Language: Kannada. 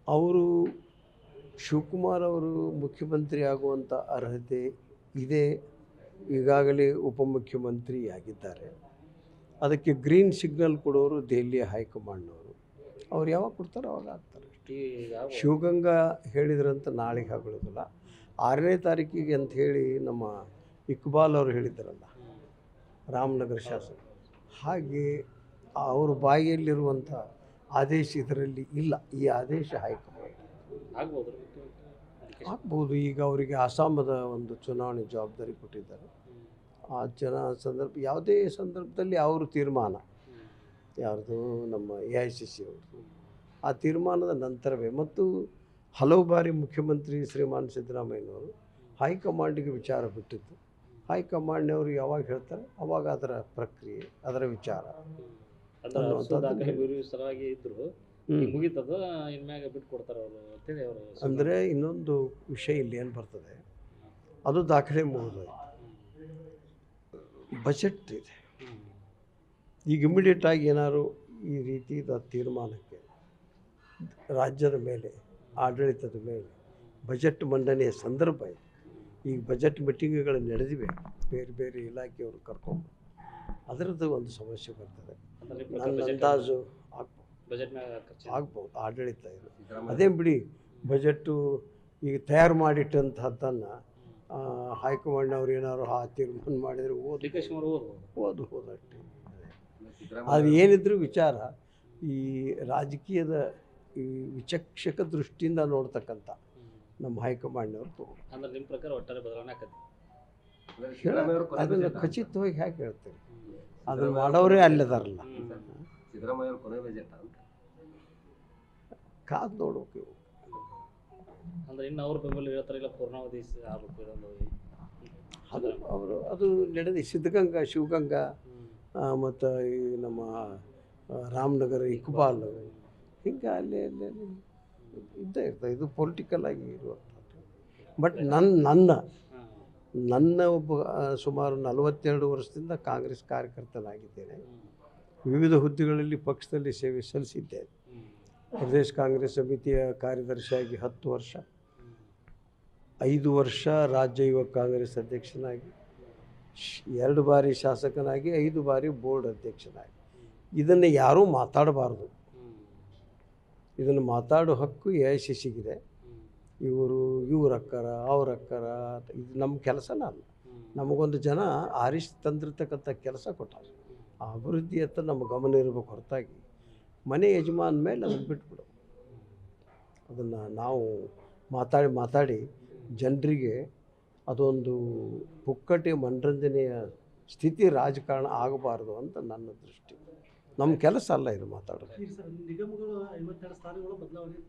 ಅವರು ಶಿವಕುಮಾರ್ ಅವರು ಮುಖ್ಯಮಂತ್ರಿ ಆಗುವಂಥ ಅರ್ಹತೆ ಇದೆ. ಈಗಾಗಲೇ ಉಪಮುಖ್ಯಮಂತ್ರಿ ಆಗಿದ್ದಾರೆ. ಅದಕ್ಕೆ ಗ್ರೀನ್ ಸಿಗ್ನಲ್ ಕೊಡೋರು ದೆಹಲಿಯ ಹೈಕಮಾಂಡ್ನವರು. ಅವ್ರು ಯಾವಾಗ ಕೊಡ್ತಾರೋ ಅವಾಗ ಆಗ್ತಾರೆ. ಶಿವಗಂಗಾ ಹೇಳಿದ್ರಂತ ನಾಳೆಗೆ ಆಗೋದಿಲ್ಲ. 6ನೇ ತಾರೀಕಿಗೆ ಅಂತ ಹೇಳಿ ನಮ್ಮ ಇಕ್ಬಾಲ್ ಅವರು ಹೇಳಿದ್ದಾರಲ್ಲ, ರಾಮನಗರ ಶಾಸಕ. ಹಾಗೆ ಅವ್ರ ಬಾಯಿಯಲ್ಲಿರುವಂಥ ಆದೇಶ ಇದರಲ್ಲಿ ಇಲ್ಲ. ಈ ಆದೇಶ ಹೈಕಮಾಂಡ್ ಆಗ್ಬೋದು. ಈಗ ಅವರಿಗೆ ಅಸ್ಸಾಮದ ಒಂದು ಚುನಾವಣೆ ಜವಾಬ್ದಾರಿ ಕೊಟ್ಟಿದ್ದಾರೆ. ಆ ಯಾವುದೇ ಸಂದರ್ಭದಲ್ಲಿ ಅವರು ತೀರ್ಮಾನ, ಯಾರ್ದು ನಮ್ಮ AICC ಅವರು, ಆ ತೀರ್ಮಾನದ ನಂತರವೇ. ಮತ್ತು ಹಲವು ಬಾರಿ ಮುಖ್ಯಮಂತ್ರಿ ಶ್ರೀಮಾನ್ ಸಿದ್ದರಾಮಯ್ಯನವರು ಹೈಕಮಾಂಡಿಗೆ ವಿಚಾರ ಬಿಟ್ಟಿದ್ದು. ಹೈಕಮಾಂಡ್ನವರು ಯಾವಾಗ ಹೇಳ್ತಾರೆ ಅವಾಗ ಅದರ ಪ್ರಕ್ರಿಯೆ, ಅದರ ವಿಚಾರ ಅಂದರೆ. ಇನ್ನೊಂದು ವಿಷಯ ಇಲ್ಲಿ ಏನು ಬರ್ತದೆ, ಅದು ದಾಖಲೆ ಮುಗಿದೋಯ್ತು. ಬಜೆಟ್ ಇದೆ. ಈಗ ಇಮಿಡಿಯೇಟಾಗಿ ಏನಾದ್ರು ಈ ರೀತಿಯ ತೀರ್ಮಾನಕ್ಕೆ ರಾಜ್ಯದ ಮೇಲೆ, ಆಡಳಿತದ ಮೇಲೆ ಬಜೆಟ್ ಮಂಡನೆಯ ಸಂದರ್ಭ ಇದೆ. ಈಗ ಬಜೆಟ್ ಮೀಟಿಂಗ್ಗಳು ನಡೆದಿವೆ, ಬೇರೆ ಬೇರೆ ಇಲಾಖೆಯವರು ಕರ್ಕೊಂಡು. ಅದರದ್ದು ಒಂದು ಸಮಸ್ಯೆ ಬರ್ತದೆ. ನನ್ನ ಅಂದಾಜು ಆಗ್ಬೋದು ಆಡಳಿತ ಇದು. ಅದೇ ಬಿಡಿ, ಬಜೆಟ್ಟು ಈಗ ತಯಾರು ಮಾಡಿಟ್ಟಂಥದ್ದನ್ನು ಹೈಕಮಾಂಡ್ನವ್ರು ಏನಾದ್ರು ಆ ತೀರ್ಮಾನ ಮಾಡಿದರೆ ಓದಷ್ಟೇ. ಅದು ಏನಿದ್ರು ವಿಚಾರ ಈ ರಾಜಕೀಯದ ಈ ವಿಚಕ್ಷಕ ದೃಷ್ಟಿಯಿಂದ ನೋಡ್ತಕ್ಕಂಥ ನಮ್ಮ ಹೈಕಮಾಂಡ್ನವ್ರು ನಿಮ್ಮ ಪ್ರಕಾರ ಒಟ್ಟಾರೆ ಬದಲಾವಣೆ ಅದನ್ನು ಖಚಿತವಾಗಿ ಹೇಗೆ ಹೇಳ್ತೀವಿ? ಅದನ್ನು ಮಾಡೋರೇ ಅಲ್ಲದಾರಲ್ಲ. ಕಾದು ನೋಡ್ಬೇಕು. ಅಂದ್ರೆ ಇನ್ನು ಅವ್ರ ಬೆಂಬಲ ಹೇಳ್ತಾರೆ, ಇಲ್ಲ ಪೂರ್ಣಾವಧಿ ಅದು ನಡೆದ ಸಿದ್ಧಗಂಗಾ, ಶಿವಗಂಗಾ ಮತ್ತು ಈ ನಮ್ಮ ರಾಮನಗರ, ಇಕ್ಬಾಲ್, ಹಿಂಗೆ ಅಲ್ಲಿ ಇದ್ದೇ ಇರ್ತದೆ. ಇದು ಪೊಲಿಟಿಕಲ್ ಆಗಿ ಇರುವಂಥದ್ದು. ಬಟ್ ನನ್ನ ಒಬ್ಬ ಸುಮಾರು 42 ವರ್ಷದಿಂದ ಕಾಂಗ್ರೆಸ್ ಕಾರ್ಯಕರ್ತನಾಗಿದ್ದೇನೆ. ವಿವಿಧ ಹುದ್ದೆಗಳಲ್ಲಿ ಪಕ್ಷದಲ್ಲಿ ಸೇವೆ ಸಲ್ಲಿಸಿದ್ದೇನೆ. ಪ್ರದೇಶ ಕಾಂಗ್ರೆಸ್ ಸಮಿತಿಯ ಕಾರ್ಯದರ್ಶಿಯಾಗಿ 10 ವರ್ಷ, 5 ವರ್ಷ ರಾಜ್ಯ ಯುವ ಕಾಂಗ್ರೆಸ್ ಅಧ್ಯಕ್ಷನಾಗಿ, 2 ಬಾರಿ ಶಾಸಕನಾಗಿ, 5 ಬಾರಿ ಬೋರ್ಡ್ ಅಧ್ಯಕ್ಷನಾಗಿ. ಇದನ್ನು ಯಾರೂ ಮಾತಾಡಬಾರ್ದು. ಇದನ್ನು ಮಾತಾಡೋ ಹಕ್ಕು AICCಗಿದೆ. ಇವ್ರಕ್ಕರ ಅವ್ರಕ್ಕರ ಇದು ನಮ್ಮ ಕೆಲಸನ ಅಲ್ಲ. ನಮಗೊಂದು ಜನ ಆರಿಸಿ ತಂದಿರ್ತಕ್ಕಂಥ ಕೆಲಸ ಕೊಟ್ಟಾರೆ. ಆ ಅಭಿವೃದ್ಧಿಯತ್ತ ನಮ್ಮ ಗಮನ ಇರಬೇಕು ಹೊರತಾಗಿ ಮನೆ ಯಜಮಾನ ಮೇಲೆ ಅದನ್ನು ಬಿಟ್ಬಿಡು. ಅದನ್ನು ನಾವು ಮಾತಾಡಿ ಜನರಿಗೆ ಅದೊಂದು ಪುಕ್ಕಟೆ ಮನರಂಜನೆಯ ಸ್ಥಿತಿ ರಾಜಕಾರಣ ಆಗಬಾರ್ದು ಅಂತ ನನ್ನ ದೃಷ್ಟಿ. ನಮ್ಮ ಕೆಲಸ ಅಲ್ಲ ಇದು ಮಾತಾಡೋದು. ನಿಗಮಗಳು 52 ಸ್ಥಾನಗಳು ಬದಲಾವಣೆ